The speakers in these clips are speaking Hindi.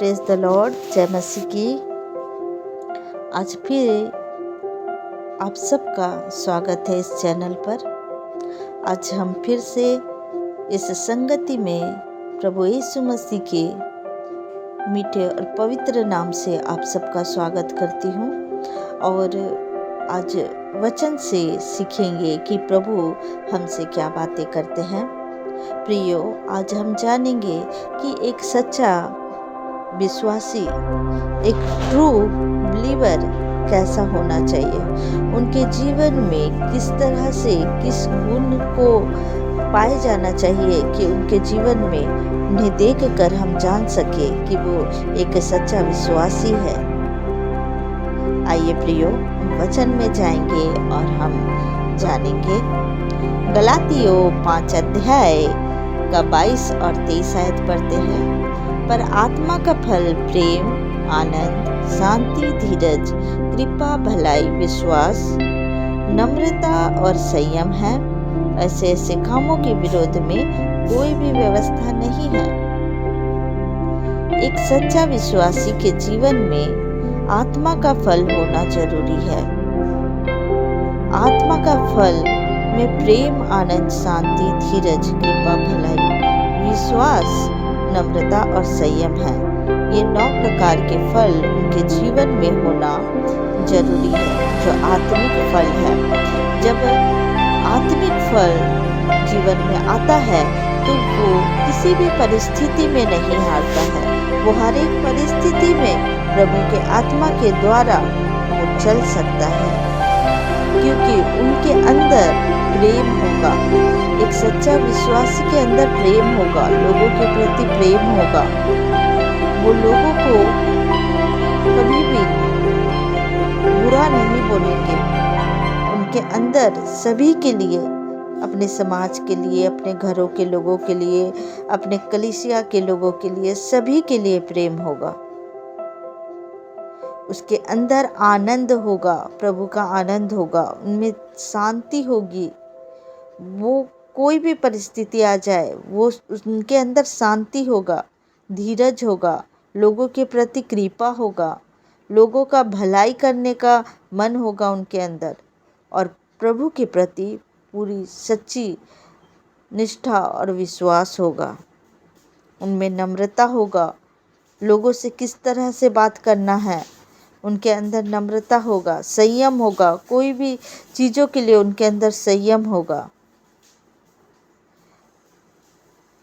Praise the Lord. जय मसीह की। आज फिर आप सबका स्वागत है इस चैनल पर। आज हम फिर से इस संगति में प्रभु यीशु मसीह के मीठे और पवित्र नाम से आप सबका स्वागत करती हूँ। और आज वचन से सीखेंगे कि प्रभु हमसे क्या बातें करते हैं। प्रियो, आज हम जानेंगे कि एक सच्चा विश्वासी, एक ट्रू बिलीवर कैसा होना चाहिए। उनके जीवन में किस तरह से किस गुण को पाए जाना चाहिए कि उनके जीवन में उन्हें देखकर हम जान सके कि वो एक सच्चा विश्वासी है। आइए प्रियो, हम वचन में जाएंगे और हम जानेंगे। गलातियों 5 अध्याय का 22 और 23 आयत पढ़ते हैं। पर आत्मा का फल प्रेम, आनंद, शांति, धीरज, कृपा, भलाई, विश्वास, नम्रता और संयम है। ऐसे कामों के विरोध में कोई भी व्यवस्था नहीं है। एक सच्चा विश्वासी के जीवन में आत्मा का फल होना जरूरी है। आत्मा का फल में प्रेम, आनंद, शांति, धीरज, कृपा, भलाई, विश्वास, नम्रता और संयम है। ये 9 प्रकार के फल उनके जीवन में होना जरूरी है, जो आत्मिक फल है। जब आत्मिक फल जीवन में आता है तो वो किसी भी परिस्थिति में नहीं हारता है। वो हर एक परिस्थिति में प्रभु के आत्मा के द्वारा वो चल सकता है, क्योंकि उनके अंदर प्रेम होगा। एक सच्चा विश्वासी के अंदर प्रेम होगा, लोगों के प्रति प्रेम होगा। वो लोगों को कभी भी बुरा नहीं बोलेंगे। उनके अंदर सभी के लिए, अपने समाज के लिए, अपने घरों के लोगों के लिए, अपने कलीसिया के लोगों के लिए, सभी के लिए प्रेम होगा। उसके अंदर आनंद होगा, प्रभु का आनंद होगा, उनमें शांति होगी। वो कोई भी परिस्थिति आ जाए, वो उनके अंदर शांति होगा, धीरज होगा, लोगों के प्रति कृपा होगा, लोगों का भलाई करने का मन होगा उनके अंदर, और प्रभु के प्रति पूरी सच्ची निष्ठा और विश्वास होगा। उनमें नम्रता होगा, लोगों से किस तरह से बात करना है उनके अंदर नम्रता होगा, संयम होगा, कोई भी चीज़ों के लिए उनके अंदर संयम होगा।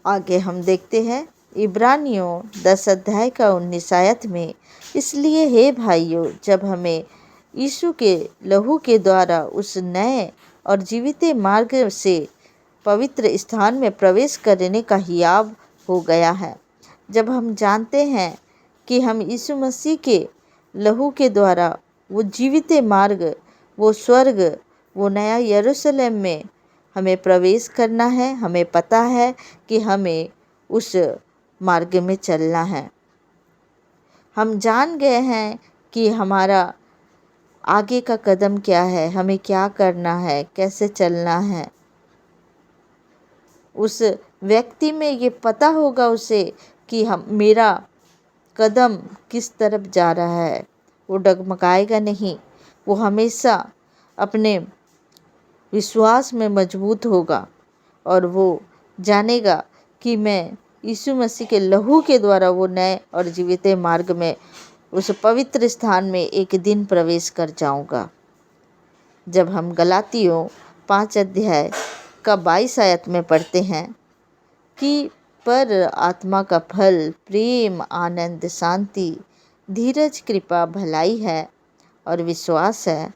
आगे हम देखते हैं इब्रानियों 10 अध्याय का 19 आयत में, इसलिए हे भाइयों, जब हमें यीशु के लहू के द्वारा उस नए और जीवित मार्ग से पवित्र स्थान में प्रवेश करने का हियाव हो गया है। जब हम जानते हैं कि हम यीशु मसीह के लहू के द्वारा वो जीवित मार्ग, वो स्वर्ग, वो नया यरूशलेम में हमें प्रवेश करना है, हमें पता है कि हमें उस मार्ग में चलना है। हम जान गए हैं कि हमारा आगे का कदम क्या है, हमें क्या करना है, कैसे चलना है। उस व्यक्ति में ये पता होगा उसे कि मेरा कदम किस तरफ जा रहा है। वो डगमगाएगा नहीं, वो हमेशा अपने विश्वास में मजबूत होगा और वो जानेगा कि मैं यीशु मसीह के लहू के द्वारा वो नए और जीवित मार्ग में, उस पवित्र स्थान में एक दिन प्रवेश कर जाऊंगा। जब हम गलातियों 5 अध्याय का 22 आयत में पढ़ते हैं कि पर आत्मा का फल प्रेम, आनंद, शांति, धीरज, कृपा, भलाई है और विश्वास है,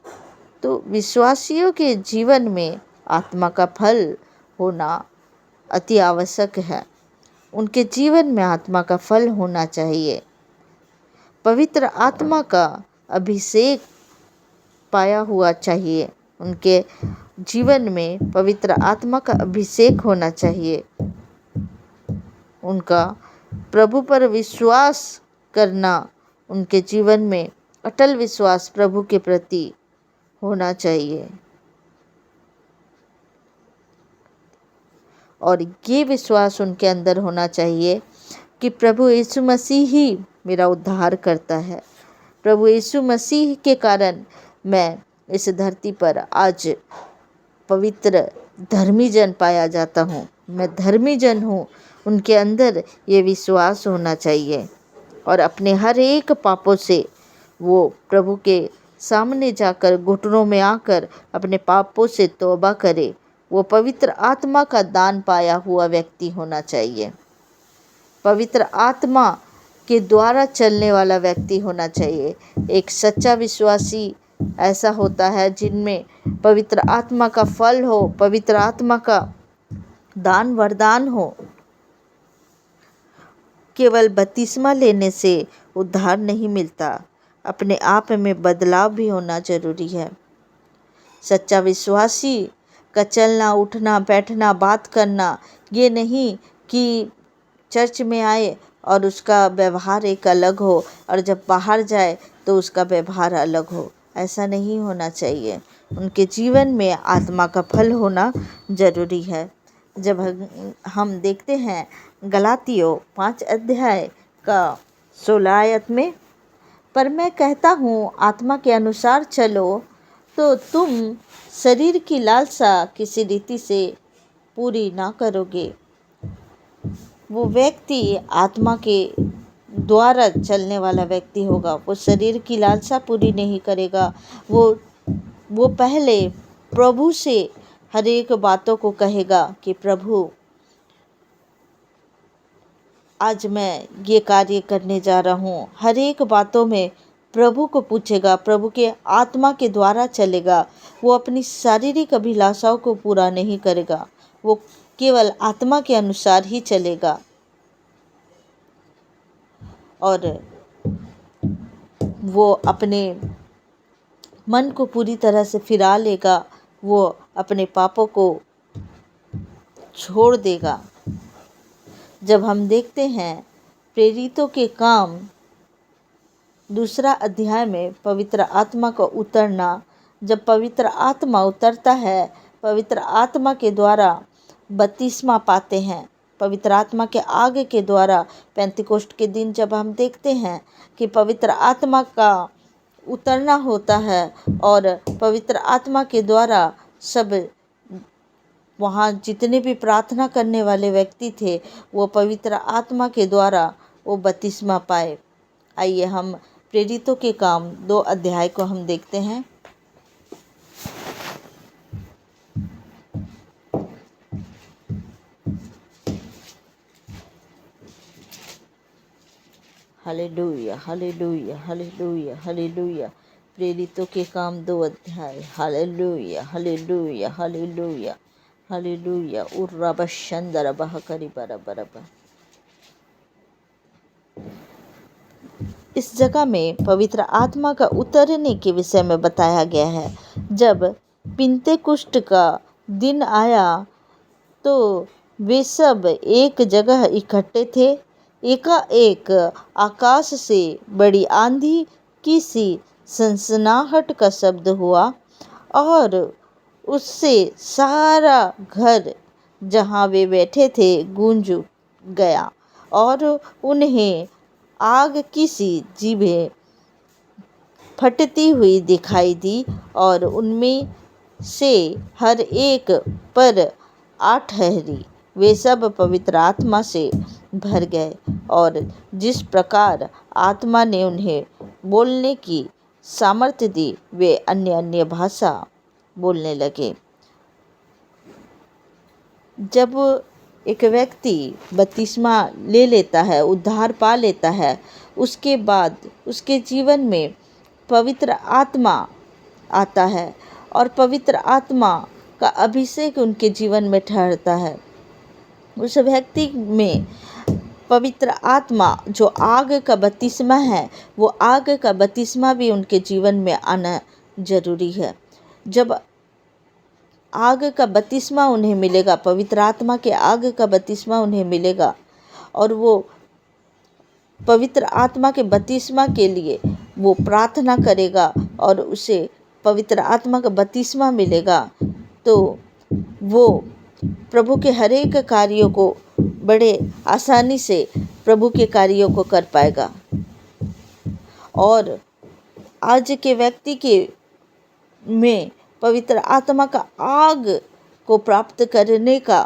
तो विश्वासियों के जीवन में आत्मा का फल होना अति आवश्यक है। उनके जीवन में आत्मा का फल होना चाहिए। पवित्र आत्मा का अभिषेक पाया हुआ चाहिए। उनके जीवन में पवित्र आत्मा का अभिषेक होना चाहिए। उनका प्रभु पर विश्वास करना, उनके जीवन में अटल विश्वास प्रभु के प्रति होना चाहिए। और ये विश्वास उनके अंदर होना चाहिए कि प्रभु यीशु मसीह ही मेरा उद्धार करता है। प्रभु यीशु मसीह के कारण मैं इस धरती पर आज पवित्र धर्मी जन पाया जाता हूँ। मैं धर्मी जन हूँ, उनके अंदर ये विश्वास होना चाहिए और अपने हर एक पापों से वो प्रभु के सामने जाकर घुटनों में आकर अपने पापों से तौबा करे। वो पवित्र आत्मा का दान पाया हुआ व्यक्ति होना चाहिए, पवित्र आत्मा के द्वारा चलने वाला व्यक्ति होना चाहिए। एक सच्चा विश्वासी ऐसा होता है जिनमें पवित्र आत्मा का फल हो, पवित्र आत्मा का दान वरदान हो। केवल बपतिस्मा लेने से उद्धार नहीं मिलता, अपने आप में बदलाव भी होना जरूरी है। सच्चा विश्वासी का चलना उठना बैठना बात करना ये नहीं कि चर्च में आए और उसका व्यवहार एक अलग हो और जब बाहर जाए तो उसका व्यवहार अलग हो, ऐसा नहीं होना चाहिए। उनके जीवन में आत्मा का फल होना जरूरी है। जब हम देखते हैं गलातियों 5 अध्याय का 16 आयत में, पर मैं कहता हूँ आत्मा के अनुसार चलो तो तुम शरीर की लालसा किसी रीति से पूरी ना करोगे। वो व्यक्ति आत्मा के द्वारा चलने वाला व्यक्ति होगा, वो शरीर की लालसा पूरी नहीं करेगा। वो पहले प्रभु से हर एक बातों को कहेगा कि प्रभु आज मैं ये कार्य करने जा रहा हूँ। हर एक बातों में प्रभु को पूछेगा, प्रभु के आत्मा के द्वारा चलेगा। वो अपनी शारीरिक अभिलाषाओं को पूरा नहीं करेगा, वो केवल आत्मा के अनुसार ही चलेगा और वो अपने मन को पूरी तरह से फिरा लेगा। वो अपने पापों को छोड़ देगा। जब हम देखते हैं प्रेरितों के काम 2 अध्याय में पवित्र आत्मा का उतरना, जब पवित्र आत्मा उतरता है, पवित्र आत्मा के द्वारा बपतिस्मा पाते हैं, पवित्र आत्मा के आगे के द्वारा पेंतिकोस्ट के दिन जब हम देखते हैं कि पवित्र आत्मा का उतरना होता है और पवित्र आत्मा के द्वारा सब वहाँ जितने भी प्रार्थना करने वाले व्यक्ति थे वो पवित्र आत्मा के द्वारा वो बपतिस्मा पाए। आइए हम प्रेरितों के काम 2 अध्याय को हम देखते हैं। Hallelujah hallelujah hallelujah hallelujah. प्रेरितों के काम 2 अध्याय। Hallelujah hallelujah hallelujah hallelujah. उर्राबशंदर बहकरी बरबरब। इस जगह में पवित्र आत्मा का उतरने के विषय में बताया गया है। जब पिंतेकुष्ट का दिन आया तो वे सब एक जगह इकट्ठे थे। एकाएक आकाश से बड़ी आंधी की सी सनसनाहट का शब्द हुआ और उससे सारा घर जहाँ वे बैठे थे गूंज गया और उन्हें आग की सी जीभें फटती हुई दिखाई दी और उनमें से हर एक पर आ ठहरी। वे सब पवित्र आत्मा से भर गए और जिस प्रकार आत्मा ने उन्हें बोलने की सामर्थ्य दी वे अन्य अन्य भाषा बोलने लगे। जब एक व्यक्ति बपतिस्मा ले लेता है, उद्धार पा लेता है, उसके बाद उसके जीवन में पवित्र आत्मा आता है और पवित्र आत्मा का अभिषेक उनके जीवन में ठहरता है। उस व्यक्ति में पवित्र आत्मा जो आग का बपतिस्मा है, वो आग का बपतिस्मा भी उनके जीवन में आना जरूरी है। जब आग का बपतिस्मा उन्हें मिलेगा, पवित्र आत्मा के आग का बपतिस्मा उन्हें मिलेगा और वो पवित्र आत्मा के बपतिस्मा के लिए वो प्रार्थना करेगा और उसे पवित्र आत्मा का बपतिस्मा मिलेगा तो वो प्रभु के हर एक कार्यों को बड़े आसानी से प्रभु के कार्यों को कर पाएगा। और आज के व्यक्ति के में पवित्र आत्मा का आग को प्राप्त करने का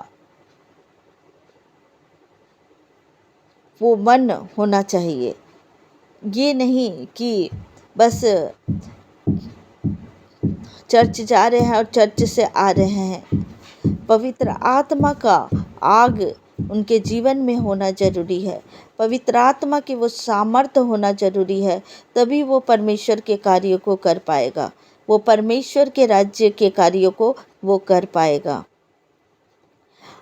वो मन होना चाहिए। ये नहीं कि बस चर्च जा रहे हैं और चर्च से आ रहे हैं। पवित्र आत्मा का आग उनके जीवन में होना जरूरी है। पवित्र आत्मा की वो सामर्थ्य होना जरूरी है, तभी वो परमेश्वर के कार्यों को कर पाएगा। वो परमेश्वर के राज्य के कार्यों को वो कर पाएगा।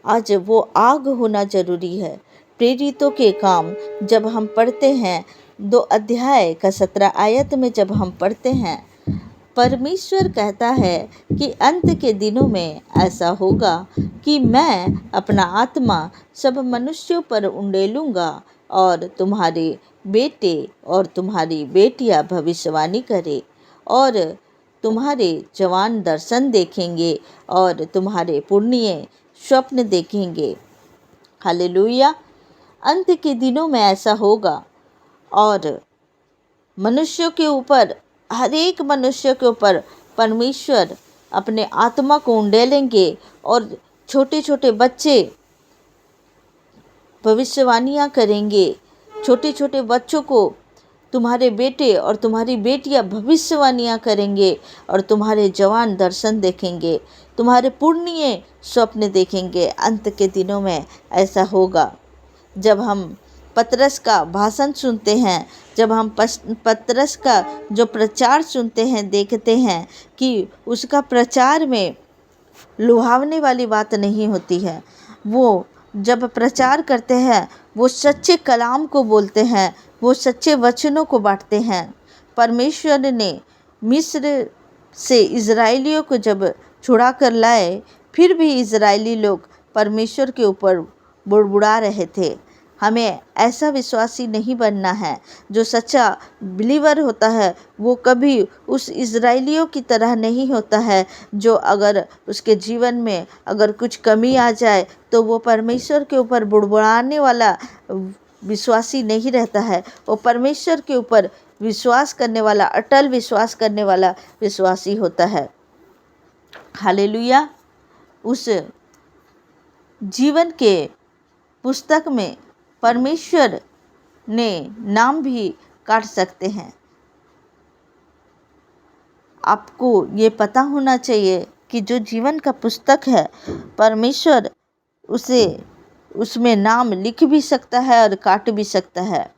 आज वो आग होना जरूरी है। प्रेरितों के काम जब हम पढ़ते हैं 2 अध्याय का 17 आयत में जब हम पढ़ते हैं, परमेश्वर कहता है कि अंत के दिनों में ऐसा होगा कि मैं अपना आत्मा सब मनुष्यों पर उंडेलूँगा और तुम्हारे बेटे और तुम्हारी बेटियां भविष्यवाणी करें और तुम्हारे जवान दर्शन देखेंगे और तुम्हारे पुण्य स्वप्न देखेंगे। हालेलुया। अंत के दिनों में ऐसा होगा और मनुष्यों के ऊपर, हर एक मनुष्य के ऊपर परमेश्वर अपने आत्मा को उंडेलेंगे और छोटे छोटे बच्चे भविष्यवाणियाँ करेंगे। छोटे छोटे बच्चों को तुम्हारे बेटे और तुम्हारी बेटियां भविष्यवाणियाँ करेंगे और तुम्हारे जवान दर्शन देखेंगे, तुम्हारे पुण्य स्वप्न देखेंगे। अंत के दिनों में ऐसा होगा। जब हम पतरस का भाषण सुनते हैं, जब हम पतरस का जो प्रचार सुनते हैं, देखते हैं कि उसका प्रचार में लुभावने वाली बात नहीं होती है। वो जब प्रचार करते हैं वो सच्चे कलाम को बोलते हैं, वो सच्चे वचनों को बांटते हैं। परमेश्वर ने मिस्र से इज़राइलियों को जब छुड़ा कर लाए, फिर भी इज़राइली लोग परमेश्वर के ऊपर बुड़बुड़ा रहे थे। हमें ऐसा विश्वासी नहीं बनना है। जो सच्चा बिलीवर होता है वो कभी उस इज़राइलियों की तरह नहीं होता है, जो अगर उसके जीवन में अगर कुछ कमी आ जाए तो वो परमेश्वर के ऊपर बुड़बुड़ाने वाला विश्वासी नहीं रहता है। वो परमेश्वर के ऊपर विश्वास करने वाला, अटल विश्वास करने वाला विश्वासी होता है। हालेलुया। उस जीवन के पुस्तक में परमेश्वर ने नाम भी काट सकते हैं। आपको ये पता होना चाहिए कि जो जीवन का पुस्तक है, परमेश्वर उसमें नाम लिख भी सकता है और काट भी सकता है।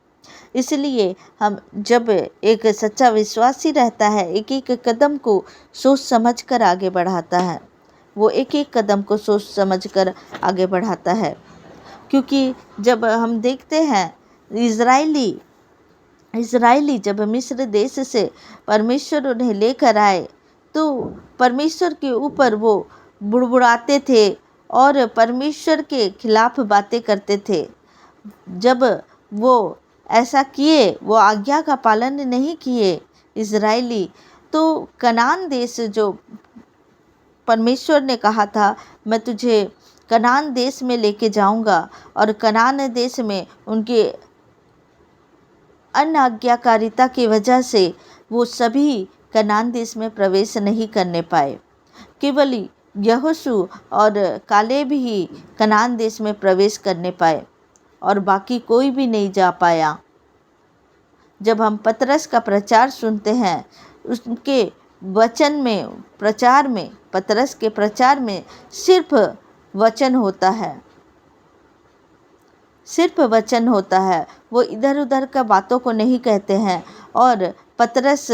इसलिए हम जब एक सच्चा विश्वासी रहता है, एक एक कदम को सोच समझ कर आगे बढ़ाता है। वो एक एक कदम को सोच समझ कर आगे बढ़ाता है। क्योंकि जब हम देखते हैं इज़राइली जब मिस्र देश से परमेश्वर उन्हें लेकर आए, तो परमेश्वर के ऊपर वो बुड़बुड़ाते थे और परमेश्वर के खिलाफ बातें करते थे। जब वो ऐसा किए, वो आज्ञा का पालन नहीं किए इज़राइली, तो कनान देश जो परमेश्वर ने कहा था मैं तुझे कनान देश में लेके जाऊंगा, और कनान देश में उनके अनाज्ञाकारिता की वजह से वो सभी कनान देश में प्रवेश नहीं करने पाए। केवल यहोशू और कालेब ही कनान देश में प्रवेश करने पाए और बाकी कोई भी नहीं जा पाया। जब हम पतरस का प्रचार सुनते हैं, उसके वचन में, प्रचार में, पतरस के प्रचार में सिर्फ वचन होता है, सिर्फ वचन होता है। वो इधर उधर का बातों को नहीं कहते हैं। और पतरस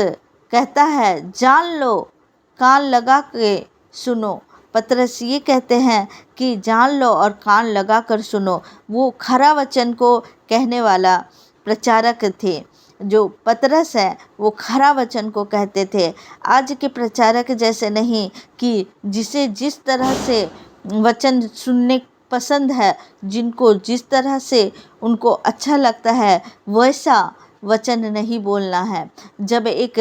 कहता है जान लो, कान लगा के सुनो। पतरस ये कहते हैं कि जान लो और कान लगा कर सुनो। वो खरा वचन को कहने वाला प्रचारक थे। जो पतरस है वो खरा वचन को कहते थे। आज के प्रचारक जैसे नहीं कि जिसे जिस तरह से वचन सुनने पसंद है, जिनको जिस तरह से उनको अच्छा लगता है वैसा वचन नहीं बोलना है। जब एक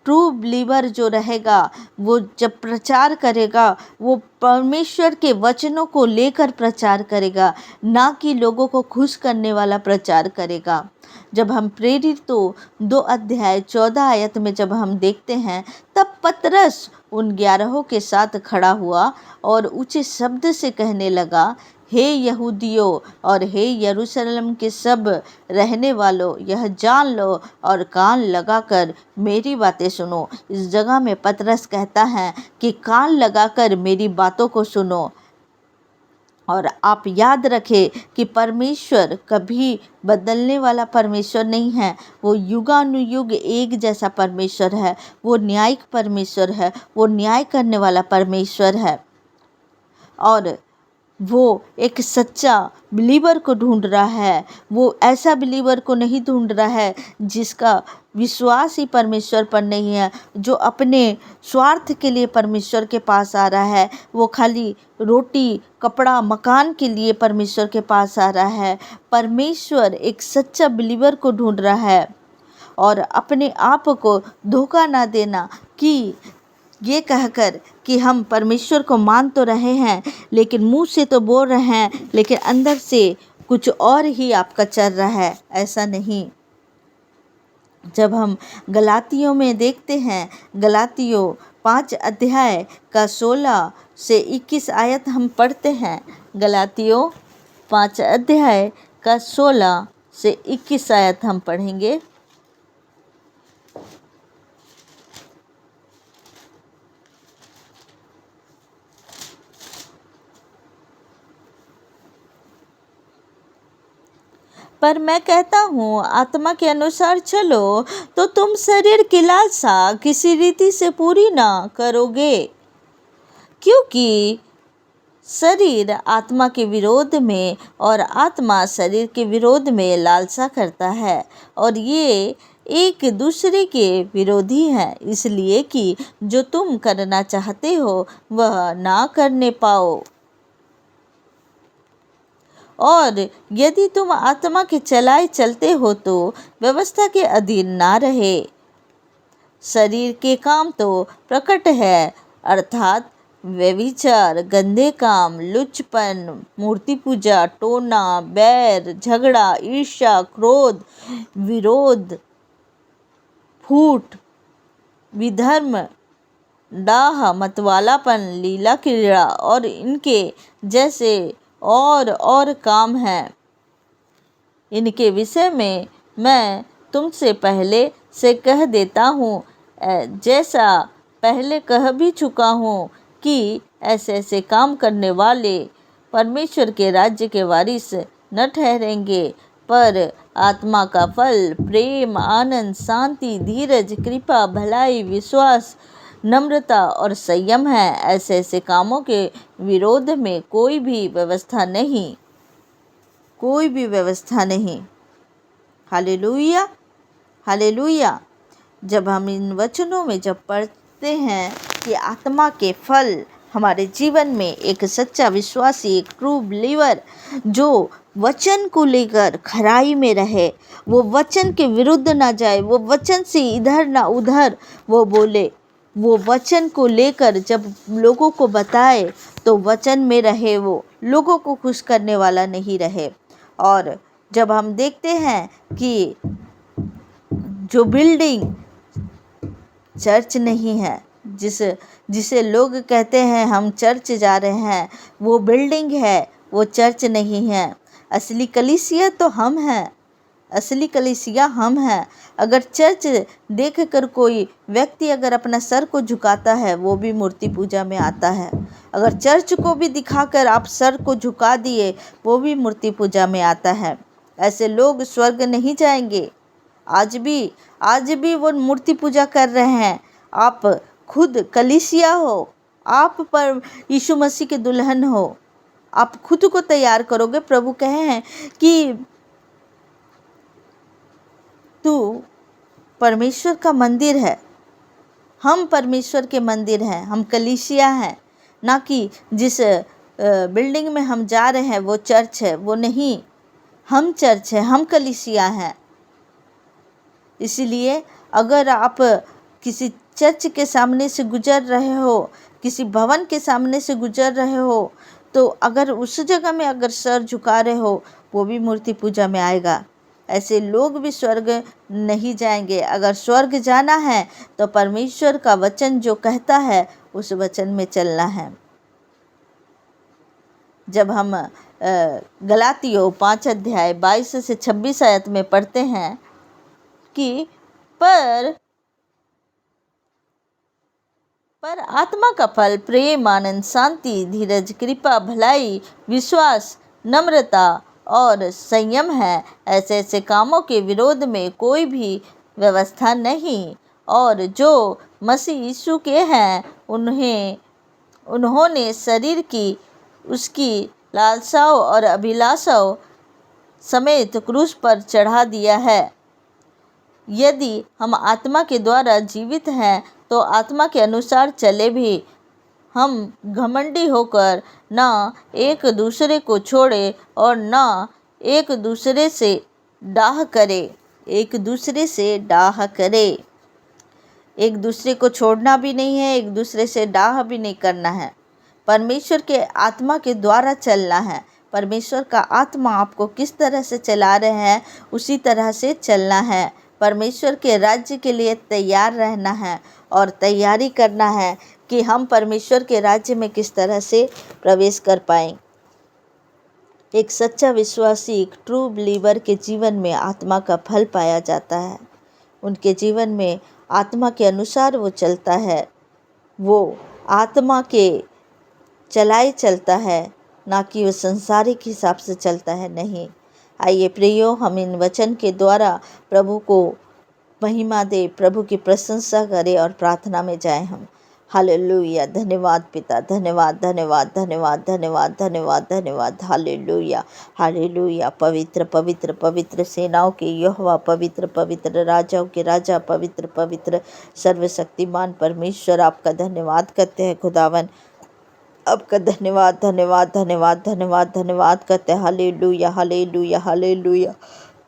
ट्रू बिलीवर जो रहेगा वो जब प्रचार करेगा वो परमेश्वर के वचनों को लेकर प्रचार करेगा, ना कि लोगों को खुश करने वाला प्रचार करेगा। जब हम प्रेरितों 2 अध्याय 14 आयत में जब हम देखते हैं, तब पतरस उन 11 के साथ खड़ा हुआ और ऊंचे शब्द से कहने लगा, हे यहूदियों और हे यरूशलेम के सब रहने वालों, यह जान लो और कान लगाकर मेरी बातें सुनो। इस जगह में पतरस कहता है कि कान लगाकर मेरी बातों को सुनो। और आप याद रखें कि परमेश्वर कभी बदलने वाला परमेश्वर नहीं है। वो युगानुयुग एक जैसा परमेश्वर है। वो न्यायिक परमेश्वर है। वो न्याय करने वाला परमेश्वर है। और वो एक सच्चा बिलीवर को ढूंढ रहा है। वो ऐसा बिलीवर को नहीं ढूंढ रहा है जिसका विश्वास ही परमेश्वर पर नहीं है, जो अपने स्वार्थ के लिए परमेश्वर के पास आ रहा है। वो खाली रोटी, कपड़ा, मकान के लिए परमेश्वर के पास आ रहा है। परमेश्वर एक सच्चा बिलीवर को ढूंढ रहा है। और अपने आप को धोखा ना देना कि ये कहकर कि हम परमेश्वर को मान तो रहे हैं, लेकिन मुंह से तो बोल रहे हैं, लेकिन अंदर से कुछ और ही आपका चल रहा है। ऐसा नहीं। जब हम गलातियों में देखते हैं, गलातियों 5 अध्याय का 16 से 21 आयत हम पढ़ते हैं। गलातियों 5 अध्याय का 16 से 21 आयत हम पढ़ेंगे। पर मैं कहता हूँ, आत्मा के अनुसार चलो तो तुम शरीर की लालसा किसी रीति से पूरी ना करोगे, क्योंकि शरीर आत्मा के विरोध में और आत्मा शरीर के विरोध में लालसा करता है, और ये एक दूसरे के विरोधी हैं, इसलिए कि जो तुम करना चाहते हो वह ना करने पाओ। और यदि तुम आत्मा के चलाए चलते हो तो व्यवस्था के अधीन ना रहे। शरीर के काम तो प्रकट है, अर्थात व्यभिचार, गंदे काम, लुच्चपन, मूर्ति पूजा, टोना, बैर, झगड़ा, ईर्ष्या, क्रोध, विरोध, फूट, विधर्म, डाह, मतवालापन, लीला क्रीड़ा और इनके जैसे और काम हैं। इनके विषय में मैं तुमसे पहले से कह देता हूँ, जैसा पहले कह भी चुका हूँ, कि ऐसे ऐसे काम करने वाले परमेश्वर के राज्य के वारिस न ठहरेंगे। पर आत्मा का फल प्रेम, आनंद, शांति, धीरज, कृपा, भलाई, विश्वास, नम्रता और संयम है। ऐसे ऐसे कामों के विरोध में कोई भी व्यवस्था नहीं, कोई भी व्यवस्था नहीं। Hallelujah, hallelujah. जब हम इन वचनों में जब पढ़ते हैं कि आत्मा के फल हमारे जीवन में, एक सच्चा विश्वासी, एक ट्रू बिलीवर जो वचन को लेकर खराई में रहे, वो वचन के विरुद्ध ना जाए, वो वचन से इधर ना उधर वो बोले, वो वचन को लेकर जब लोगों को बताए तो वचन में रहे, वो लोगों को खुश करने वाला नहीं रहे। और जब हम देखते हैं कि जो बिल्डिंग चर्च नहीं है, जिसे लोग कहते हैं हम चर्च जा रहे हैं, वो बिल्डिंग है, वो चर्च नहीं है। असली कलीसिया तो हम हैं, असली कलीसिया हम हैं। अगर चर्च देखकर कोई व्यक्ति अगर अपना सर को झुकाता है, वो भी मूर्ति पूजा में आता है। अगर चर्च को भी दिखाकर आप सर को झुका दिए, वो भी मूर्ति पूजा में आता है। ऐसे लोग स्वर्ग नहीं जाएंगे। आज भी वो मूर्ति पूजा कर रहे हैं। आप खुद कलीसिया हो, आप पर यीशु मसीह के दुल्हन हो, आप खुद को तैयार करोगे। प्रभु कहे हैं कि तू परमेश्वर का मंदिर है। हम परमेश्वर के मंदिर हैं, हम कलीसिया हैं, ना कि जिस बिल्डिंग में हम जा रहे हैं वो चर्च है, वो नहीं। हम चर्च है, हम कलीसिया हैं। इसलिए अगर आप किसी चर्च के सामने से गुजर रहे हो, किसी भवन के सामने से गुजर रहे हो, तो अगर उस जगह में अगर सर झुका रहे हो, वो भी मूर्ति पूजा में आएगा। ऐसे लोग भी स्वर्ग नहीं जाएंगे। अगर स्वर्ग जाना है तो परमेश्वर का वचन जो कहता है उस वचन में चलना है। जब हम गलातियों 5 अध्याय 22 से 26 आयत में पढ़ते हैं कि पर आत्मा का फल प्रेम, आनंद, शांति, धीरज, कृपा, भलाई, विश्वास, नम्रता और संयम है। ऐसे ऐसे कामों के विरोध में कोई भी व्यवस्था नहीं। और जो मसीह यीशु के हैं उन्होंने शरीर की उसकी लालसाओं और अभिलाषाओं समेत क्रूस पर चढ़ा दिया है। यदि हम आत्मा के द्वारा जीवित हैं तो आत्मा के अनुसार चले भी। हम घमंडी होकर न एक दूसरे को छोड़े और न एक दूसरे से डाह करे। एक दूसरे को छोड़ना भी नहीं है, एक दूसरे से डाह भी नहीं करना है। परमेश्वर के आत्मा के द्वारा चलना है। परमेश्वर का आत्मा आपको किस तरह से चला रहे हैं उसी तरह से चलना है। परमेश्वर के राज्य के लिए तैयार रहना है और तैयारी करना है कि हम परमेश्वर के राज्य में किस तरह से प्रवेश कर पाएं। एक सच्चा विश्वासी, एक ट्रू बिलीवर के जीवन में आत्मा का फल पाया जाता है। उनके जीवन में आत्मा के अनुसार वो चलता है, वो आत्मा के चलाए चलता है, ना कि वो संसारिक हिसाब से चलता है। नहीं, आइए प्रियो, हम इन वचन के द्वारा प्रभु को महिमा दे, प्रभु की प्रशंसा करें और प्रार्थना में जाएं हम। हालेलुया। धन्यवाद पिता, धन्यवाद धन्यवाद धन्यवाद धन्यवाद धन्यवाद धन्यवाद। Hallelujah hallelujah. पवित्र पवित्र पवित्र सेनाओं के यहोवा, पवित्र पवित्र राजाओं के राजा, पवित्र पवित्र सर्वशक्तिमान परमेश्वर, आपका धन्यवाद करते हैं खुदावन। आपका धन्यवाद धन्यवाद धन्यवाद धन्यवाद धन्यवाद करते हैं। Hallelujah hallelujah hallelujah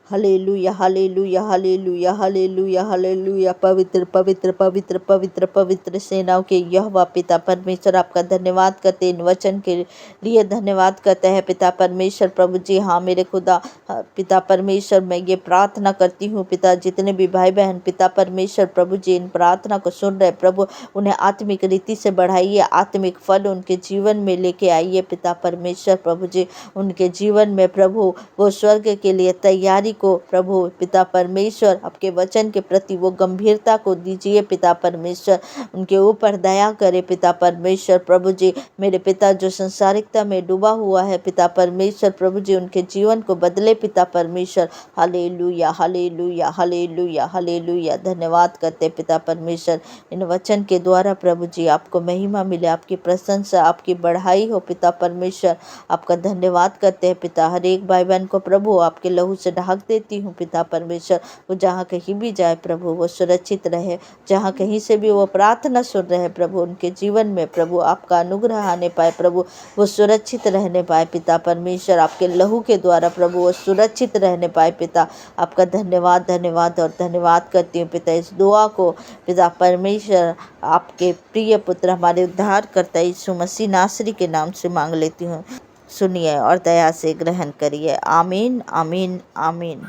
hallelujah hallelujah hallelujah hallelujah hallelujah. पवित्र पवित्र पवित्र पवित्र पवित्र सेनाओं के यहोवा पिता परमेश्वर, आपका धन्यवाद करते इन वचन के लिए धन्यवाद करते हैं पिता परमेश्वर। प्रभु जी हाँ मेरे खुदा पिता परमेश्वर, मैं ये प्रार्थना करती हूँ पिता, जितने भी भाई बहन पिता परमेश्वर प्रभु जी इन प्रार्थना को सुन रहे प्रभु, उन्हें आत्मिक रीति से बढ़ाइए, आत्मिक फल उनके जीवन में लेके आइए पिता परमेश्वर। प्रभु जी उनके जीवन में प्रभु वो स्वर्ग के लिए तैयारी को प्रभु पिता परमेश्वर, आपके वचन के प्रति वो गंभीरता को दीजिए पिता परमेश्वर। उनके ऊपर दया करे पिता परमेश्वर। प्रभु जी मेरे पिता जो संसारिकता में डूबा हुआ है पिता परमेश्वर, प्रभु जी उनके जीवन को बदले पिता परमेश्वर। Hallelujah hallelujah hallelujah hallelujah. धन्यवाद करते पिता परमेश्वर इन वचन के द्वारा प्रभु जी, आपको महिमा मिले, आपकी प्रशंसा, आपकी बढ़ाई हो पिता परमेश्वर। आपका धन्यवाद करते हैं पिता। हर एक भाई बहन को प्रभु आपके लहू से ढक देती हूँ पिता परमेश्वर। वो जहाँ कहीं भी जाए प्रभु वो सुरक्षित रहे, जहाँ कहीं से भी वो प्रार्थना सुन रहे प्रभु, उनके जीवन में प्रभु आपका अनुग्रह आने पाए प्रभु, वो सुरक्षित रहने पाए पिता परमेश्वर। आपके लहू के द्वारा प्रभु वो सुरक्षित रहने पाए पिता। आपका धन्यवाद धन्यवाद और धन्यवाद करती हूँ पिता। इस दुआ को पिता परमेश्वर आपके प्रिय पुत्र हमारे उद्धारकर्ता यीशु मसीह नासरी के नाम से मांग लेती हूँ। सुनिए और दया से ग्रहण करिए। आमीन आमीन आमीन।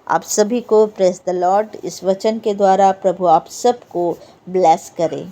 आप सभी को प्रेज द लॉर्ड। इस वचन के द्वारा प्रभु आप सबको ब्लेस करे।